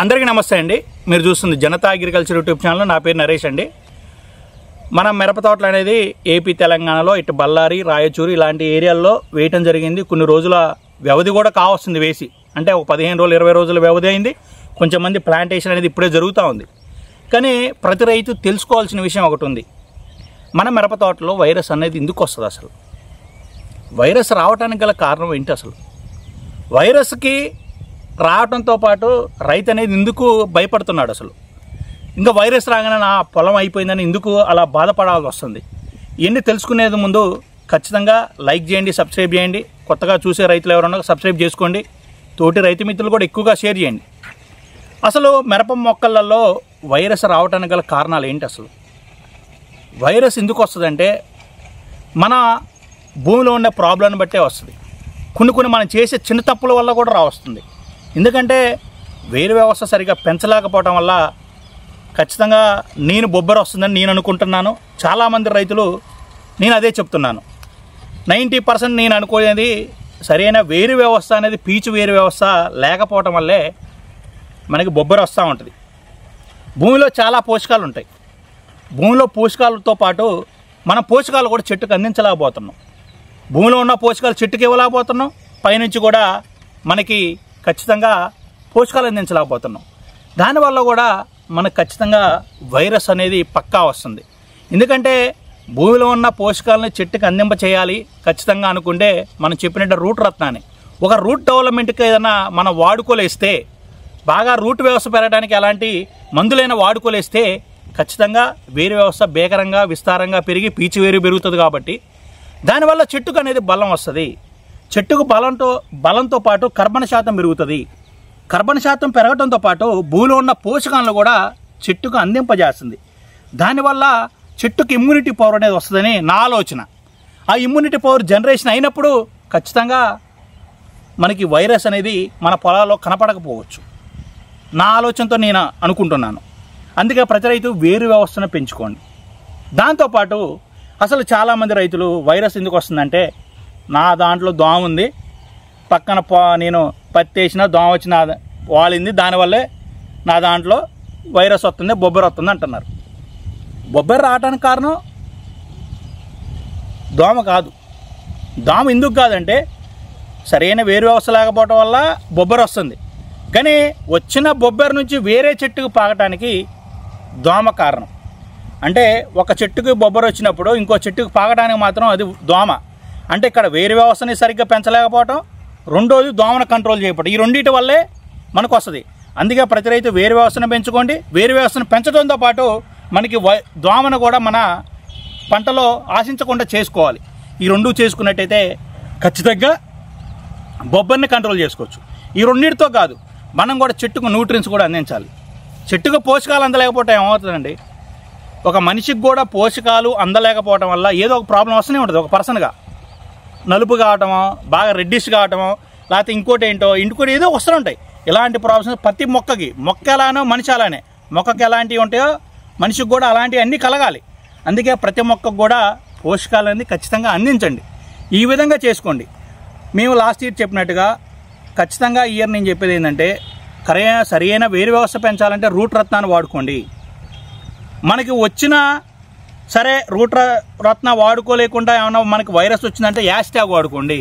అందరికీ నమస్తే అండి. మీరు చూస్తుంది జనతా అగ్రికల్చర్ యూట్యూబ్ ఛానల్. నా పేరు నరేష్ అండి. మన మిరప తోటలు అనేది ఏపీ తెలంగాణలో ఇటు బళ్ళారి రాయచూరు ఇలాంటి ఏరియాల్లో వేయటం జరిగింది. కొన్ని రోజుల వ్యవధి కూడా కావస్తుంది వేసి, అంటే ఒక 15 రోజులు 20 రోజుల వ్యవధి అయింది. కొంచెం మంది ప్లాంటేషన్ అనేది ఇప్పుడే జరుగుతూ ఉంది. కానీ ప్రతి రైతు తెలుసుకోవాల్సిన విషయం ఒకటి ఉంది. మన మిరప తోటలో వైరస్ అనేది ఎందుకు వస్తుంది? అసలు వైరస్ రావడానికి గల కారణం ఏంటి? అసలు వైరస్కి రావడంతో పాటు రైతు అనేది ఎందుకు భయపడుతున్నాడు? అసలు ఇంకా వైరస్ రాగానే నా పొలం అయిపోయిందని ఎందుకు అలా బాధపడాల్సి వస్తుంది? ఇవన్నీ తెలుసుకునేది ముందు ఖచ్చితంగా లైక్ చేయండి, సబ్స్క్రైబ్ చేయండి. కొత్తగా చూసే రైతులు ఎవరన్నా సబ్స్క్రైబ్ చేసుకోండి. తోటి రైతు మిత్రులు కూడా ఎక్కువగా షేర్ చేయండి. అసలు మిరప మొక్కలలో వైరస్ రావడానికి గల కారణాలు ఏంటి? అసలు వైరస్ ఎందుకు వస్తుందంటే మన భూమిలో ఉన్న ప్రాబ్లంని బట్టే వస్తుంది. కొన్ని మనం చేసే చిన్న తప్పుల వల్ల కూడా రావస్తుంది. ఎందుకంటే వేరు వ్యవస్థ సరిగా పెంచలేకపోవడం వల్ల ఖచ్చితంగా నేను బొబ్బర వస్తుందని నేను అనుకుంటున్నాను. చాలామంది రైతులు నేను అదే చెప్తున్నాను. 90% నేను అనుకునేది సరైన వేరు వ్యవస్థ అనేది పీచు వేరు వ్యవస్థ లేకపోవటం వల్లే మనకి బొబ్బర వస్తూ ఉంటుంది. భూమిలో చాలా పోషకాలు ఉంటాయి. భూమిలో పోషకాలతో పాటు మన పోషకాలు కూడా చెట్టుకు అందించలేకపోతున్నాం. భూమిలో ఉన్న పోషకాలు చెట్టుకి ఇవ్వలేకపోతున్నాం. పైనుంచి కూడా మనకి ఖచ్చితంగా పోషకాలు అందించలేకపోతున్నాం. దానివల్ల కూడా మనకు ఖచ్చితంగా వైరస్ అనేది పక్కా వస్తుంది. ఎందుకంటే భూమిలో ఉన్న పోషకాలను చెట్టుకి అందింప చేయాలి ఖచ్చితంగా అనుకుంటే మనం చెప్పినట్టు రూట్ రత్నాన్ని ఒక రూట్ డెవలప్మెంట్కి ఏదైనా మనం వాడుకోలేస్తే, బాగా రూట్ వ్యవస్థ పెరగడానికి ఎలాంటి మందులైన వాడుకోలేస్తే ఖచ్చితంగా వేరు వ్యవస్థ భీకరంగా విస్తారంగా పెరిగి పీచు వేరు పెరుగుతుంది. కాబట్టి దానివల్ల చెట్టుకు అనేది బలం వస్తుంది. చెట్టుకు బలంతో పాటు కర్బన శాతం పెరుగుతుంది. కర్బన శాతం పెరగడంతో పాటు భూమిలో ఉన్న పోషకాలను కూడా చెట్టుకు అందింపజేస్తుంది. దానివల్ల చెట్టుకు ఇమ్యూనిటీ పవర్ అనేది వస్తుందని నా ఆలోచన. ఆ ఇమ్యూనిటీ పవర్ జనరేషన్ అయినప్పుడు ఖచ్చితంగా మనకి వైరస్ అనేది మన పొలాల్లో కనపడకపోవచ్చు. నా ఆలోచనతో నేను అనుకుంటున్నాను. అందుకే ప్రతి రైతు వేరు వ్యవస్థను పెంచుకోండి. దాంతోపాటు అసలు చాలామంది రైతులు వైరస్ ఎందుకు వస్తుందంటే, నా దాంట్లో దోమ ఉంది, పక్కన నేను పత్తి వేసిన దోమ వచ్చి నా వాలింది, దానివల్లే నా దాంట్లో వైరస్ వస్తుంది, బొబ్బర వస్తుంది అంటున్నారు. బొబ్బర రావడానికి కారణం దోమ కాదు. దోమ ఎందుకు కాదంటే సరైన వేరు వ్యవస్థ లేకపోవడం వల్ల బొబ్బర వస్తుంది. కానీ వచ్చిన బొబ్బర నుంచి వేరే చెట్టుకు పాకటానికి దోమ కారణం. అంటే ఒక చెట్టుకు బొబ్బర వచ్చినప్పుడు ఇంకో చెట్టుకు పాకడానికి మాత్రం అది దోమ. అంటే ఇక్కడ వేరు వ్యవస్థని సరిగ్గా పెంచలేకపోవటం, రెండోది దోమను కంట్రోల్ చేయకపోవడం, ఈ రెండింటి వల్లే మనకు వస్తుంది. అందుకే ప్రతి రైతు వేరు వ్యవస్థను పెంచుకోండి. వేరు వ్యవస్థను పెంచడంతో పాటు మనకి దోమను కూడా మన పంటలో ఆశించకుండా చేసుకోవాలి. ఈ రెండు చేసుకున్నట్టయితే ఖచ్చితంగా బొబ్బర్ని కంట్రోల్ చేసుకోవచ్చు. ఈ రెండింటితో కాదు, మనం కూడా చెట్టుకు న్యూట్రియన్స్ కూడా అందించాలి. చెట్టుకు పోషకాలు అందలేకపోవటం ఏమవుతుందండి, ఒక మనిషికి కూడా పోషకాలు అందలేకపోవటం వల్ల ఏదో ఒక ప్రాబ్లం వస్తూనే ఉంటుంది. ఒక పర్సన్గా నలుపు కావటమో, బాగా రెడ్డిష్ కావటమో, లేకపోతే ఇంకోటి ఏదో వస్తుంటాయి. ఇలాంటి ప్రాబ్లమ్స్ ప్రతి మొక్క ఎలానో మనిషి అలానే, మొక్కకి ఎలాంటివి ఉంటాయో మనిషికి కూడా అలాంటివి అన్నీ కలగాలి. అందుకే ప్రతి మొక్కకు కూడా పోషకాలు అనేది ఖచ్చితంగా అందించండి. ఈ విధంగా చేసుకోండి. మేము లాస్ట్ ఇయర్ చెప్పినట్టుగా ఖచ్చితంగా ఈ ఇయర్ నేను చెప్పేది ఏంటంటే, సరైన వేరు వ్యవస్థ పెంచాలంటే రూట్ రత్నాన్ని వాడుకోండి. మనకి వచ్చిన సరే రూట్ రత్న వాడుకోలేకుండా ఏమన్నా మనకి వైరస్ వచ్చిందంటే యాస్ట్యాగ్ వాడుకోండి.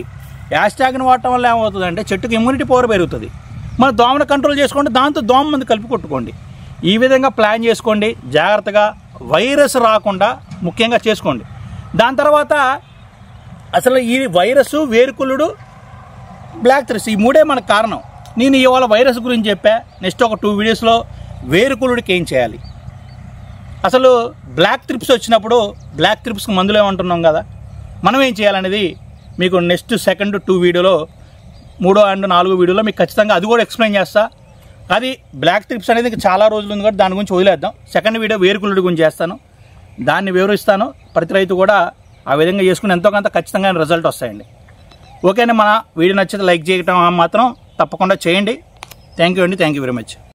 యాస్ట్యాగ్ని వాడటం వల్ల ఏమవుతుందంటే చెట్టుకు ఇమ్యూనిటీ పవర్ పెరుగుతుంది. మన దోమను కంట్రోల్ చేసుకోండి, దాంతో దోమ మందు కలిపి కొట్టుకోండి. ఈ విధంగా ప్లాన్ చేసుకోండి. జాగ్రత్తగా వైరస్ రాకుండా ముఖ్యంగా చేసుకోండి. దాని తర్వాత అసలు ఈ వైరస్, వేరుకుళ్ళుడు, బ్లాక్ థ్రిప్స్ ఈ మూడే మనకు కారణం. నేను ఇవాళ వైరస్ గురించి చెప్పా. నెక్స్ట్ ఒక 2 వీడియోస్లో వేరుకుళ్ళుడికి ఏం చేయాలి, అసలు బ్లాక్ థ్రిప్స్ వచ్చినప్పుడు బ్లాక్ థ్రిప్స్కి మందులు ఏమంటున్నాం కదా, మనం ఏం చేయాలనేది మీకు నెక్స్ట్ 2 వీడియోలో 3 and 4 వీడియోలో మీకు ఖచ్చితంగా అది కూడా ఎక్స్ప్లెయిన్ చేస్తా. అది బ్లాక్ థ్రిప్స్ అనేది ఇంకా చాలా రోజులు ఉంది కాబట్టి దాని గురించి వదిలేద్దాం. 2nd వీడియో వేరుకుళ్ళుడి గురించి చేస్తాను, దాన్ని వివరిస్తాను. ప్రతి రైతు కూడా ఆ విధంగా చేసుకుని ఎంతో కొంత ఖచ్చితంగా రిజల్ట్ వస్తాయండి. ఓకేనా? మన వీడియో నచ్చితే లైక్ చేయటం మాత్రం తప్పకుండా చేయండి. థ్యాంక్ యూ అండి. Thank you very much.